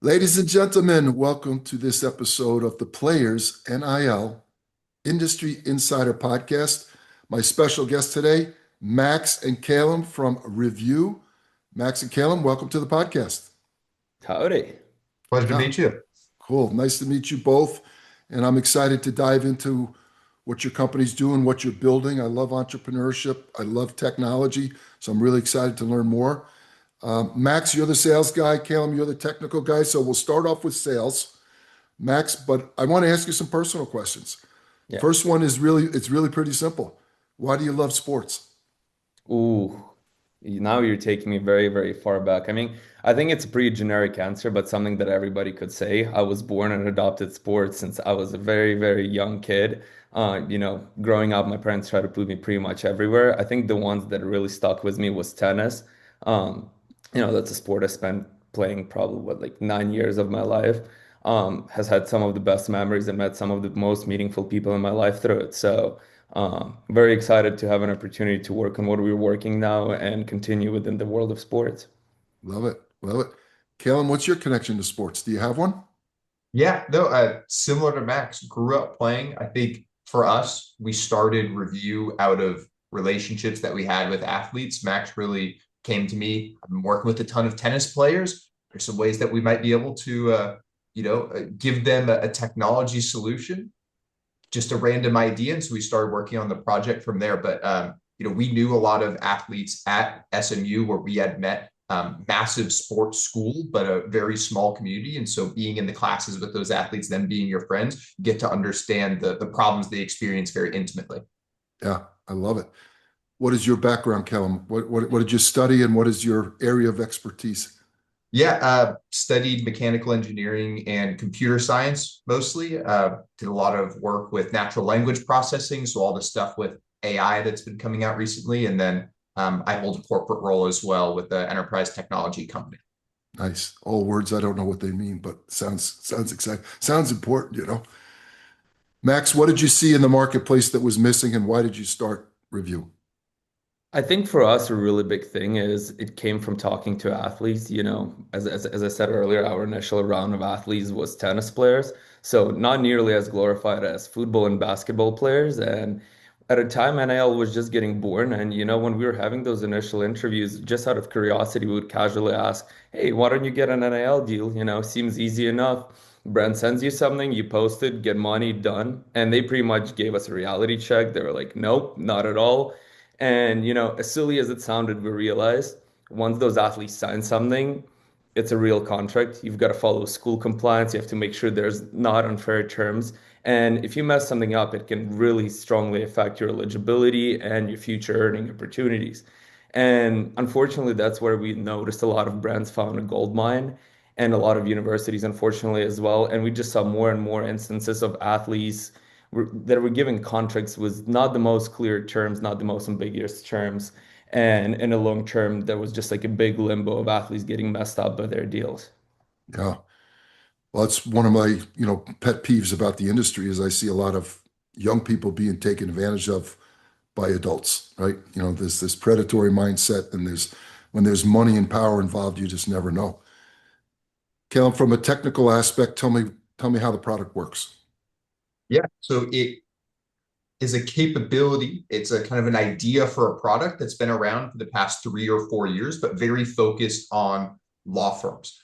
Ladies and gentlemen, welcome to this episode of the Players NIL Industry Insider Podcast. My special guests today, Max and Calum from RevU. Max and Calum, welcome to the podcast. Howdy. Pleasure to Yeah, meet you. cool. Nice to meet you both. And I'm excited to dive into what your company's doing, what you're building. I love entrepreneurship. I love technology. So I'm really excited to learn more. Max, you're the sales guy. Calum, you're the technical guy. So we'll start off with sales. Max, but I want to ask you some personal questions. Yeah. First one is it's really pretty simple. Why do you love sports? Ooh, now you're taking me very, very far back. I think it's a pretty generic answer, but something that everybody could say. I was born and adopted sports since I was a very, very young kid. Growing up, my parents tried to put me pretty much everywhere. I think the ones that really stuck with me was tennis. Um, that's a sport I spent playing probably like 9 years of my life. Has had some of the best memories and met some of the most meaningful people in my life through it. So. Very excited to have an opportunity to work on what we're working now and continue within the world of sports. Love it. Love it. Calum, what's your connection to sports? Do you have one? Yeah, no, similar to Max, grew up playing. I think for us, we started RevU out of relationships that we had with athletes. Max really came to me. I've been working with a ton of tennis players. There's some ways that we might be able to, give them a technology solution, just a random idea. And so we started working on the project from there. But we knew a lot of athletes at SMU where we had met, massive sports school, but a very small community. And so being in the classes with those athletes, them being your friends, you get to understand the problems they experience very intimately. Yeah, I love it. What is your background, Calum? What did you study and what is your area of expertise? Yeah, studied mechanical engineering and computer science mostly. Did a lot of work with natural language processing, so all the stuff with AI that's been coming out recently. And then I hold a corporate role as well with the enterprise technology company. Nice. All words I don't know what they mean, but sounds exciting. Sounds important. Max, what did you see in the marketplace that was missing and why did you start RevU? I think for us, a really big thing is it came from talking to athletes. As I said earlier, our initial round of athletes was tennis players. So not nearly as glorified as football and basketball players. And at a time, NIL was just getting born. And, when we were having those initial interviews, just out of curiosity, we would casually ask, hey, why don't you get an NIL deal? Seems easy enough. Brand sends you something, you post it, get money, done. And they pretty much gave us a reality check. They were like, nope, not at all. And, as silly as it sounded, we realized once those athletes sign something, it's a real contract. You've got to follow school compliance. You have to make sure there's not unfair terms. And if you mess something up, it can really strongly affect your eligibility and your future earning opportunities. And unfortunately, that's where we noticed a lot of brands found a gold mine and a lot of universities, unfortunately, as well. And we just saw more and more instances of athletes that were given contracts with not the most clear terms, not the most ambiguous terms. And in the long term, there was just like a big limbo of athletes getting messed up by their deals. Yeah. Well, it's one of my pet peeves about the industry is I see a lot of young people being taken advantage of by adults, right? There's this predatory mindset and when there's money and power involved, you just never know. Caleb, from a technical aspect, tell me how the product works. Yeah, so it is a capability. It's a kind of an idea for a product that's been around for the past 3 or 4 years, but very focused on law firms.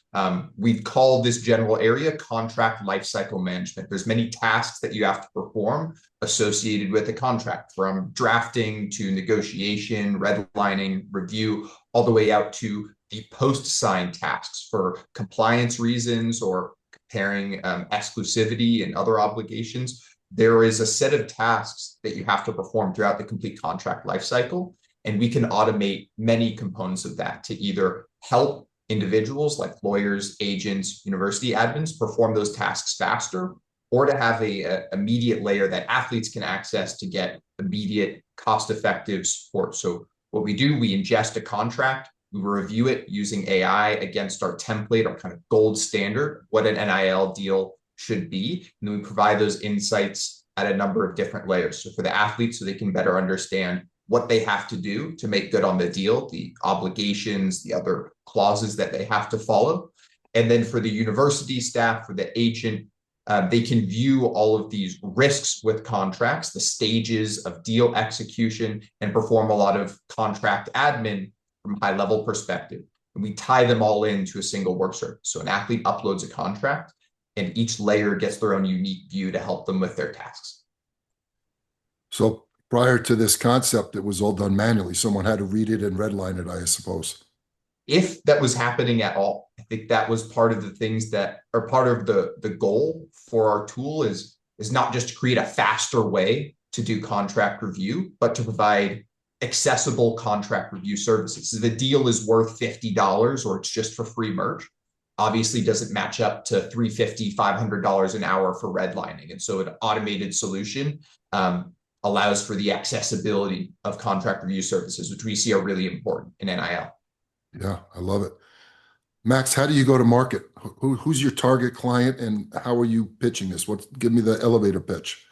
We've called this general area contract lifecycle management. There's many tasks that you have to perform associated with a contract, from drafting to negotiation, redlining, review, all the way out to the post-sign tasks for compliance reasons or comparing exclusivity and other obligations. There is a set of tasks that you have to perform throughout the complete contract lifecycle. And we can automate many components of that to either help individuals like lawyers, agents, university admins perform those tasks faster, or to have a immediate layer that athletes can access to get immediate cost-effective support. So what we do, we ingest a contract, we review it using AI against our template, our kind of gold standard, what an NIL deal should be. And then we provide those insights at a number of different layers. So for the athletes, so they can better understand what they have to do to make good on the deal, the obligations, the other clauses that they have to follow. And then for the university staff, for the agent, they can view all of these risks with contracts, the stages of deal execution, and perform a lot of contract admin from a high level perspective. And we tie them all into a single work surface. So an athlete uploads a contract, and each layer gets their own unique view to help them with their tasks. So prior to this concept, it was all done manually. Someone had to read it and redline it, I suppose. If that was happening at all, I think that was part of the things that are part of the goal for our tool is not just to create a faster way to do contract review, but to provide accessible contract review services. So the deal is worth $50 or it's just for free merch. Obviously doesn't match up to $350, $500 an hour for redlining. And so an automated solution allows for the accessibility of contract review services, which we see are really important in NIL. Yeah, I love it. Max, how do you go to market? Who's your target client and how are you pitching this? Give me the elevator pitch.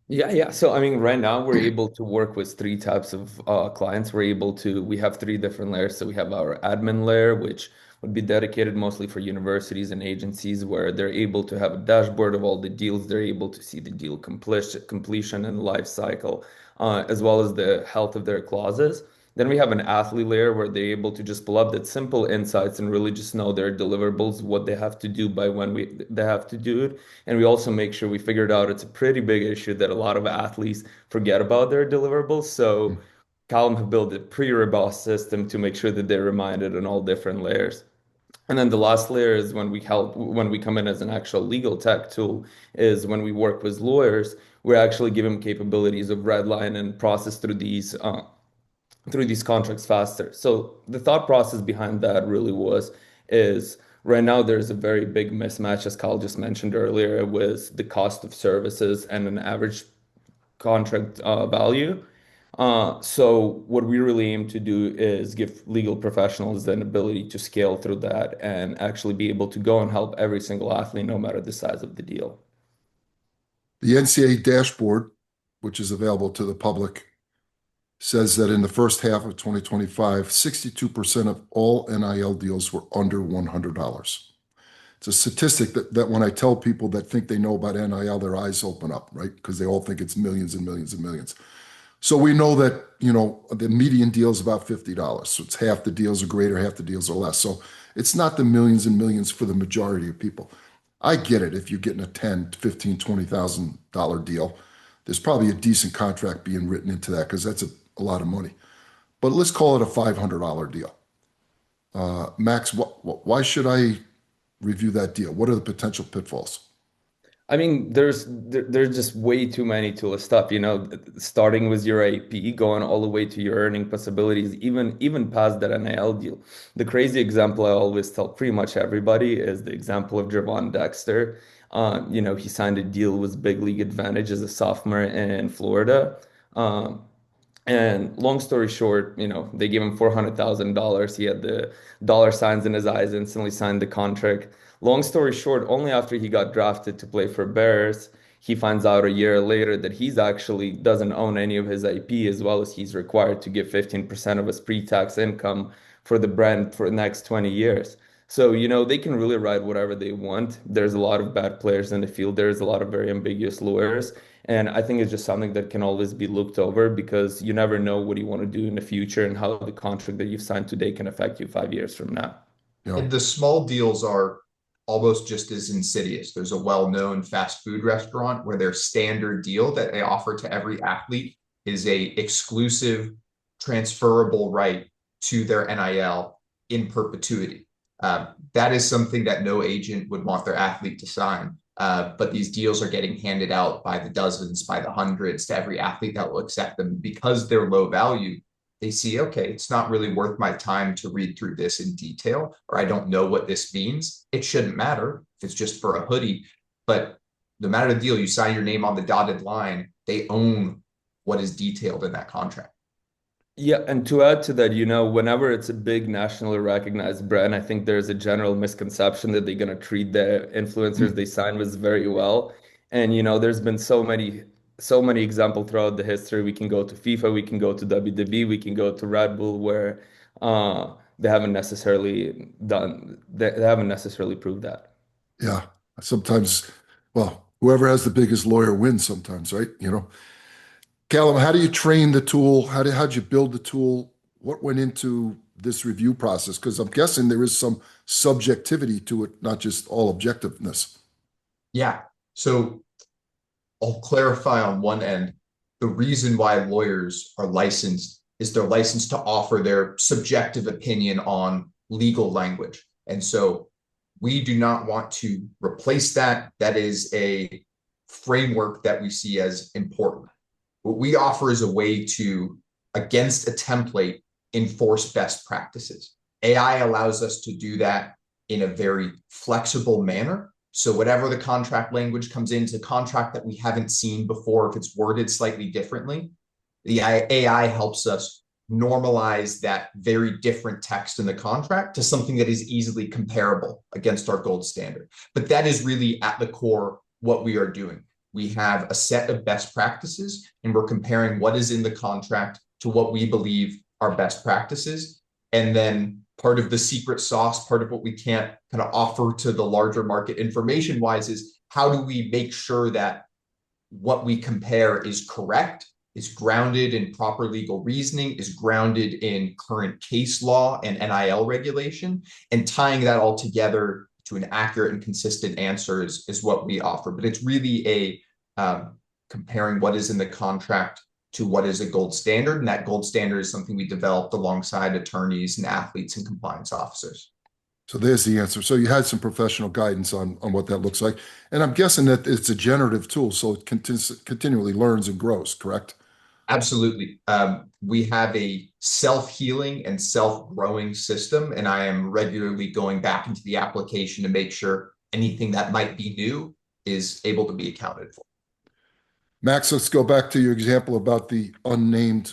Yeah. So, I mean, right now we're able to work with three types of clients. We have three different layers. So we have our admin layer, which would be dedicated mostly for universities and agencies where they're able to have a dashboard of all the deals. They're able to see the deal completion and life cycle, as well as the health of their clauses. Then we have an athlete layer where they're able to just pull up that simple insights and really just know their deliverables, what they have to do by when they have to do it. And we also make sure we figured out it's a pretty big issue that a lot of athletes forget about their deliverables. So Calum have built a pre-robust system to make sure that they're reminded on all different layers. And then the last layer is when we come in as an actual legal tech tool, is when we work with lawyers, we actually give them capabilities of redline and process through these contracts faster. So the thought process behind that really is right now there's a very big mismatch, as Carl just mentioned earlier, with the cost of services and an average contract value. So what we really aim to do is give legal professionals an ability to scale through that and actually be able to go and help every single athlete, no matter the size of the deal. The NCAA dashboard, which is available to the public, says that in the first half of 2025, 62% of all NIL deals were under $100. It's a statistic that when I tell people that think they know about NIL, their eyes open up, right? Because they all think it's millions and millions and millions. So we know that, the median deal is about $50. So it's half the deals are greater, half the deals are less. So it's not the millions and millions for the majority of people. I get it. If you're getting a 10, 15, $20,000 deal, there's probably a decent contract being written into that because that's a lot of money. But let's call it a $500 deal. Max, why should I review that deal? What are the potential pitfalls? I mean, there's just way too many to list up, starting with your AP, going all the way to your earning possibilities, even past that NIL deal. The crazy example I always tell pretty much everybody is the example of Javon Dexter. He signed a deal with Big League Advantage as a sophomore in Florida. Um, and long story short, they gave him $400,000. He had the dollar signs in his eyes, instantly signed the contract. Long story short, only after he got drafted to play for Bears, he finds out a year later that he's actually doesn't own any of his IP, as well as he's required to give 15% of his pre-tax income for the brand for the next 20 years. So, they can really write whatever they want. There's a lot of bad players in the field. There's a lot of very ambiguous lawyers. And I think it's just something that can always be looked over because you never know what you want to do in the future and how the contract that you've signed today can affect you 5 years from now. And the small deals are almost just as insidious. There's a well-known fast food restaurant where their standard deal that they offer to every athlete is a exclusive transferable right to their NIL in perpetuity. That is something that no agent would want their athlete to sign. But these deals are getting handed out by the dozens, by the hundreds to every athlete that will accept them because they're low value. They see, okay, it's not really worth my time to read through this in detail, or I don't know what this means. It shouldn't matter if it's just for a hoodie, but no matter the deal, you sign your name on the dotted line, they own what is detailed in that contract. Yeah, and to add to that, whenever it's a big nationally recognized brand, I think there's a general misconception that they're going to treat the influencers they sign with very well. And there's been so many examples throughout the history. We can go to FIFA, we can go to WWE, we can go to Red Bull, where they haven't necessarily they haven't necessarily proved that. Yeah. Sometimes, well, whoever has the biggest lawyer wins sometimes, right? Calum, how do you train the tool? How'd you build the tool? What went into this review process? Because I'm guessing there is some subjectivity to it, not just all objectiveness. Yeah. So I'll clarify on one end, the reason why lawyers are licensed is they're licensed to offer their subjective opinion on legal language. And so we do not want to replace that. That is a framework that we see as important. What we offer is a way to, against a template, enforce best practices. AI allows us to do that in a very flexible manner. So whatever the contract language comes into a contract that we haven't seen before, if it's worded slightly differently, the AI helps us normalize that very different text in the contract to something that is easily comparable against our gold standard. But that is really at the core what we are doing. We have a set of best practices, and we're comparing what is in the contract to what we believe are best practices. And then part of the secret sauce, part of what we can't kind of offer to the larger market information wise is how do we make sure that what we compare is correct, is grounded in proper legal reasoning, is grounded in current case law and NIL regulation, and tying that all together to an accurate and consistent answer is what we offer. But it's really a comparing what is in the contract to what is a gold standard. And that gold standard is something we developed alongside attorneys and athletes and compliance officers. So there's the answer. So you had some professional guidance on what that looks like. And I'm guessing that it's a generative tool, so it continually learns and grows, correct? Absolutely. We have a self-healing and self-growing system, and I am regularly going back into the application to make sure anything that might be new is able to be accounted for. Max, let's go back to your example about the unnamed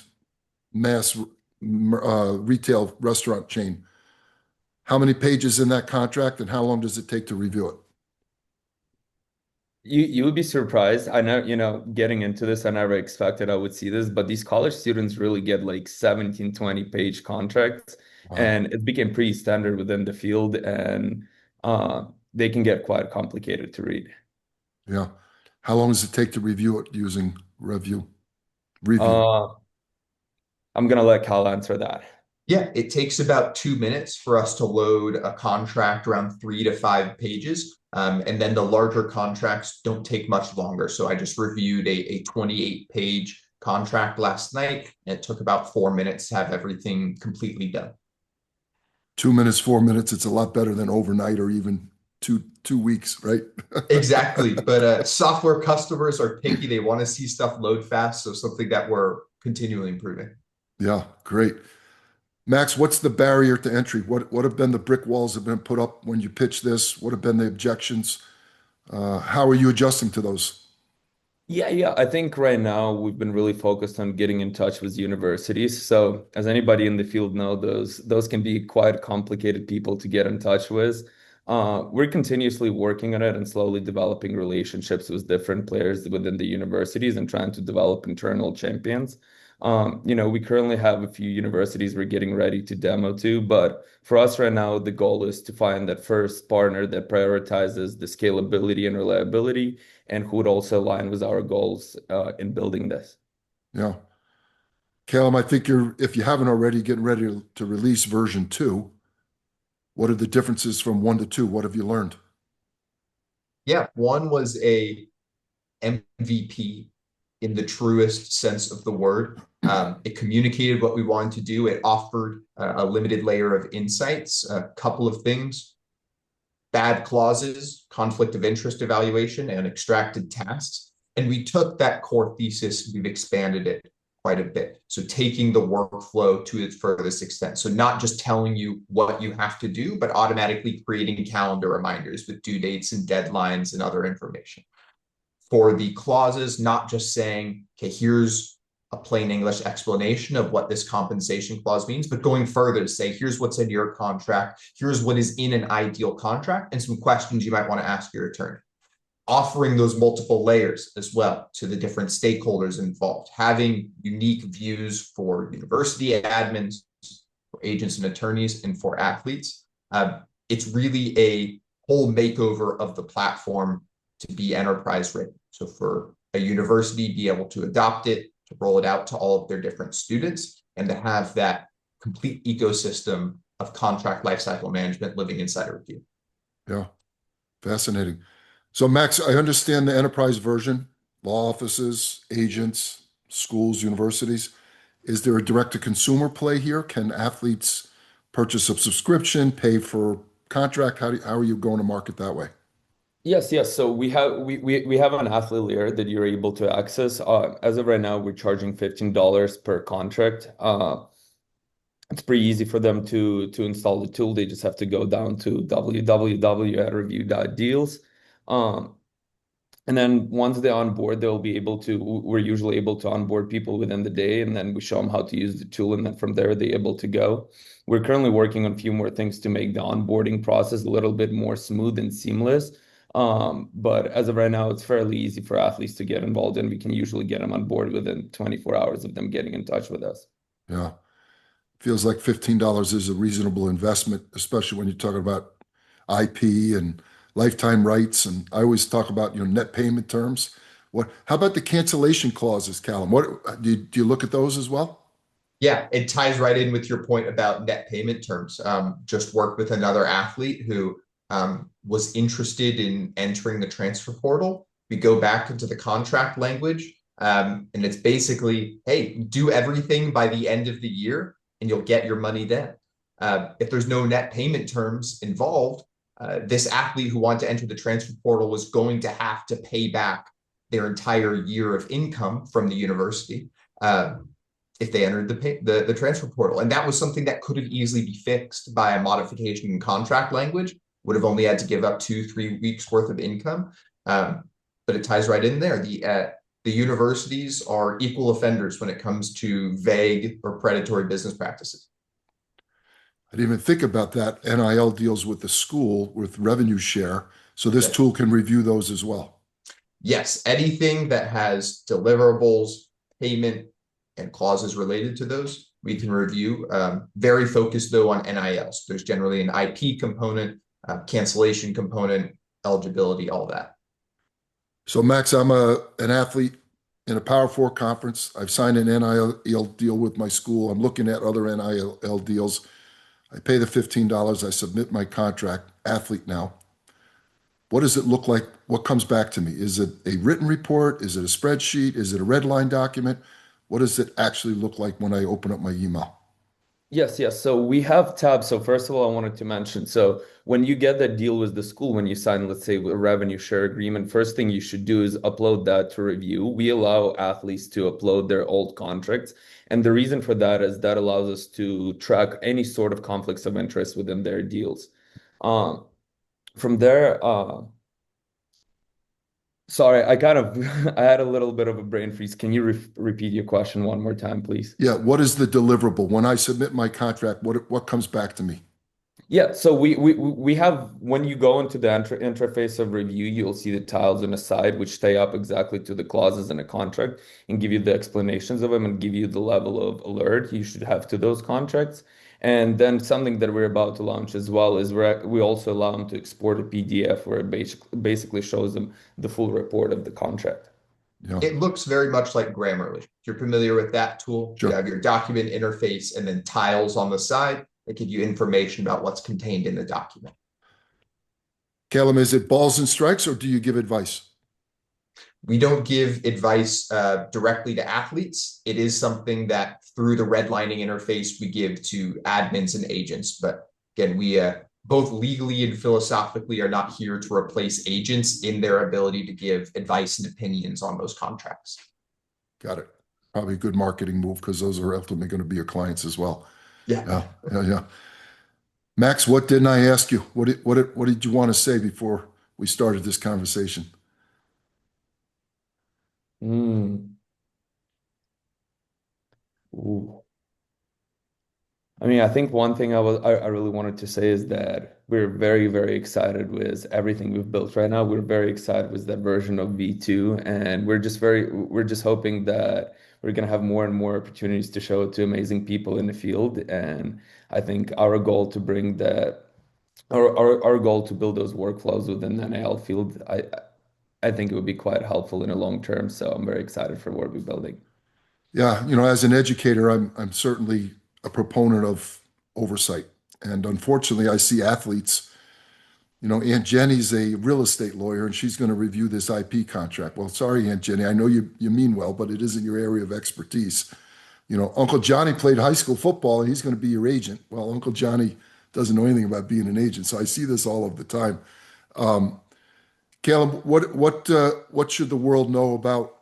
mass retail restaurant chain. How many pages in that contract, and how long does it take to review it? You would be surprised. I know, getting into this, I never expected I would see this, but these college students really get like 17, 20-page contracts, Wow. and it became pretty standard within the field, and they can get quite complicated to read. Yeah. How long does it take to review it using RevU? Review. Uh, I'm gonna let Cal answer that. Yeah, it takes about 2 minutes for us to load a contract around 3 to 5 pages. And then the larger contracts don't take much longer. So I just reviewed a 28-page contract last night, and it took about 4 minutes to have everything completely done. 2 minutes, 4 minutes. It's a lot better than overnight or even two weeks, right? Exactly. But software customers are picky. They want to see stuff load fast. So something that we're continually improving. Yeah, great. Max, what's the barrier to entry? What have been the brick walls that have been put up when you pitch this? What have been the objections? How are you adjusting to those? Yeah. I think right now we've been really focused on getting in touch with universities. So as anybody in the field know, those can be quite complicated people to get in touch with. We're continuously working on it and slowly developing relationships with different players within the universities and trying to develop internal champions. We currently have a few universities we're getting ready to demo to, but for us right now, the goal is to find that first partner that prioritizes the scalability and reliability and who would also align with our goals in building this. Yeah. Calum, I think if you haven't already, getting ready to release version 2. What are the differences from 1 to 2? What have you learned? Yeah, 1 was a MVP in the truest sense of the word. It communicated what we wanted to do. It offered a limited layer of insights, a couple of things: bad clauses, conflict of interest evaluation, and extracted tasks. And we took that core thesis, we've expanded it quite a bit. So taking the workflow to its furthest extent. So not just telling you what you have to do, but automatically creating calendar reminders with due dates and deadlines and other information. For the clauses, not just saying, okay, here's a plain English explanation of what this compensation clause means, but going further to say, here's what's in your contract, here's what is in an ideal contract, and some questions you might want to ask your attorney. Offering those multiple layers as well to the different stakeholders involved, having unique views for university admins, for agents and attorneys, and for athletes. It's really a whole makeover of the platform to be enterprise ready. So for a university, be able to adopt it, to roll it out to all of their different students, and to have that complete ecosystem of contract lifecycle management living inside of RevU. Yeah, fascinating. So, Max, I understand the enterprise version, law offices, agents, schools, universities. Is there a direct-to-consumer play here? Can athletes purchase a subscription, pay for contract? How are you going to market that way? Yes, yes. So we have an athlete layer that you're able to access. As of right now, we're charging $15 per contract. It's pretty easy for them to install the tool. They just have to go down to www.review.deals. Um, and then once they're on board, they'll be able to, we're usually able to onboard people within the day, and then we show them how to use the tool, and then from there they're able to go. We're currently working on a few more things to make the onboarding process a little bit more smooth and seamless. But as of right now, it's fairly easy for athletes to get involved, and we can usually get them on board within 24 hours of them getting in touch with us. Yeah, feels like $15 is a reasonable investment, especially when you're talking about IP and lifetime rights. And I always talk about, net payment terms. How about the cancellation clauses, Calum? Do you look at those as well? Yeah, it ties right in with your point about net payment terms. Just worked with another athlete who was interested in entering the transfer portal. We go back into the contract language, and it's basically, hey, do everything by the end of the year, and you'll get your money then. If there's no net payment terms involved, this athlete who wanted to enter the transfer portal was going to have to pay back their entire year of income from the university. If they entered the transfer portal. And that was something that could have easily be fixed by a modification in contract language, would have only had to give up 2-3 weeks worth of income. But it ties right in there. The universities are equal offenders when it comes to vague or predatory business practices. I didn't even think about that. NIL deals with the school with revenue share. So this Yes. tool can review those as well. Yes, anything that has deliverables, payment, and clauses related to those, we can review. Very focused though on NILs. There's generally an IP component, cancellation component, eligibility, all that. So Max, I'm an athlete in a Power Four conference. I've signed an NIL deal with my school. I'm looking at other NIL deals. I pay the $15. I submit my contract, athlete now. What does it look like? What comes back to me? Is it a written report? Is it a spreadsheet? Is it a red line document? What does it actually look like when I open up my email? Yes, yes. So we have tabs. So first of all, I wanted to mention, so when you get that deal with the school, when you sign, let's say, a revenue share agreement, first thing you should do is upload that to review. We allow athletes to upload their old contracts. And the reason for that is that allows us to track any sort of conflicts of interest within their deals. Um, from there, sorry, I kind of I had a little bit of a brain freeze. Can you repeat your question one more time, please? Yeah, what is the deliverable? When I submit my contract, what comes back to me? Yeah, so we have, when you go into the interface of review, you'll see the tiles on the side which tie up exactly to the clauses in a contract and give you the explanations of them and give you the level of alert you should have to those contracts. And then something that we're about to launch as well is we also allow them to export a PDF where it basically shows them the full report of the contract. Yeah, It looks very much like Grammarly. If you're familiar with that tool, you sure. have your document interface and then tiles on the side that give you information about what's contained in the document. Calum, is it balls and strikes or do you give advice? We don't give advice directly to athletes. It is something that through the redlining interface we give to admins and agents. But again, we both legally and philosophically are not here to replace agents in their ability to give advice and opinions on those contracts. Got it. Probably a good marketing move because those are ultimately going to be your clients as well. Yeah. Yeah. Max, what didn't I ask you? What did you want to say before we started this conversation? Mm. Ooh. I mean, I think one thing I really wanted to say is that we're very, very excited with everything we've built right now. We're very excited with that version of V2, and we're just hoping that we're going to have more and more opportunities to show it to amazing people in the field. And I think our goal to bring the our goal to build those workflows within the NIL field, I think it would be quite helpful in the long term. So I'm very excited for what we're building. Yeah, as an educator, I'm certainly a proponent of oversight. And unfortunately, I see athletes, Aunt Jenny's a real estate lawyer and she's going to review this IP contract. Well, sorry, Aunt Jenny, I know you mean well, but it isn't your area of expertise. Uncle Johnny played high school football and he's going to be your agent. Well, Uncle Johnny doesn't know anything about being an agent. So I see this all of the time. Calum, what should the world know about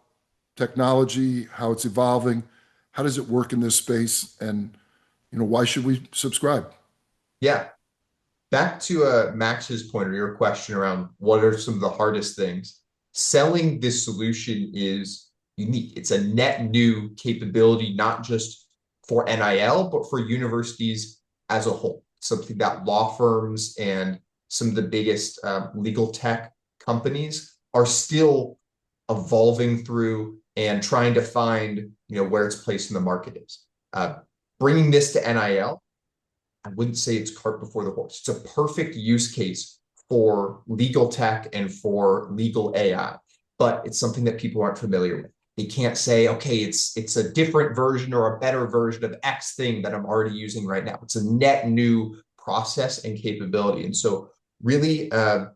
technology, how it's evolving, how does it work in this space, and why should we subscribe? Yeah. Back to Max's point or your question around what are some of the hardest things. Selling this solution is unique. It's a net new capability, not just for NIL, but for universities as a whole. Something that law firms and some of the biggest legal tech companies are still evolving through and trying to find, where its place in the market is. Bringing this to NIL, I wouldn't say it's cart before the horse. It's a perfect use case for legal tech and for legal AI, but it's something that people aren't familiar with. They can't say, okay, it's a different version or a better version of X thing that I'm already using right now. It's a net new process and capability. And so really, I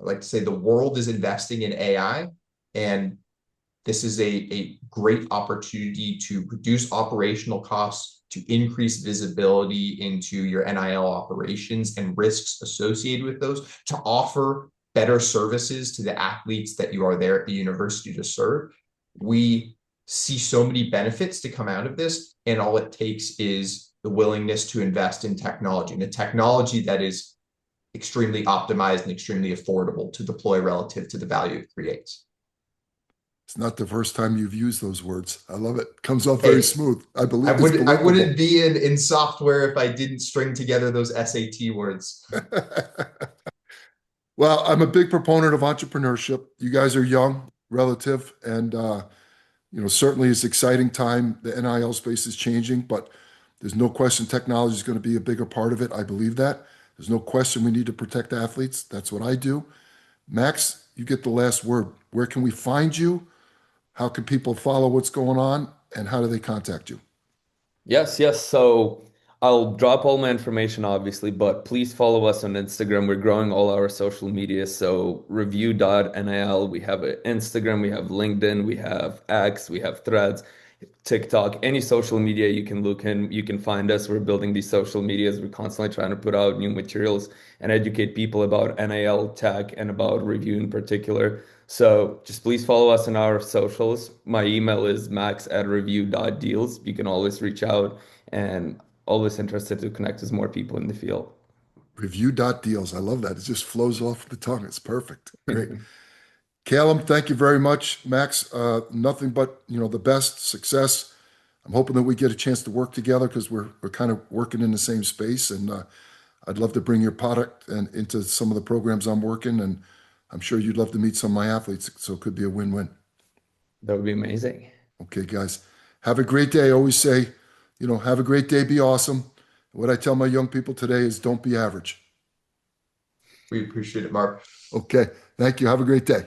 like to say the world is investing in AI, and this is a great opportunity to reduce operational costs, to increase visibility into your NIL operations and risks associated with those, to offer better services to the athletes that you are there at the university to serve. We see so many benefits to come out of this, and all it takes is the willingness to invest in technology, and the technology that is extremely optimized and extremely affordable to deploy relative to the value it creates. It's not the first time you've used those words. I love it. Comes off very Hey, smooth. I I believe it's would I believable. wouldn't be in software if I didn't string together those SAT words. Well, I'm a big proponent of entrepreneurship. You guys are young, relative, and certainly it's exciting time. The NIL space is changing, but there's no question technology is going to be a bigger part of it. I believe that. There's no question we need to protect athletes. That's what I do. Max, you get the last word. Where can we find you? How can people follow what's going on? And how do they contact you? Yes, yes. So I'll drop all my information, obviously, but please follow us on Instagram. We're growing all our social media. So review.nil. We have Instagram, we have LinkedIn, we have X, we have Threads, TikTok, any social media you can look in, you can find us. We're building these social medias. We're constantly trying to put out new materials and educate people about NIL tech and about review in particular. So just please follow us on our socials. My email is max@review.deals. You can always reach out, and always interested to connect with more people in the field. Review.deals. I love that. It just flows off the tongue. It's perfect. Great. Calum, thank you very much. Max, nothing but the best success. I'm hoping that we get a chance to work together because we're kind of working in the same space, and I'd love to bring your product and into some of the programs I'm working, and I'm sure you'd love to meet some of my athletes, so it could be a win-win. That would be amazing. Okay, guys, have a great day. I always say, have a great day, be awesome. What I tell my young people today is don't be average. We appreciate it, Mark. Okay, thank you. Have a great day.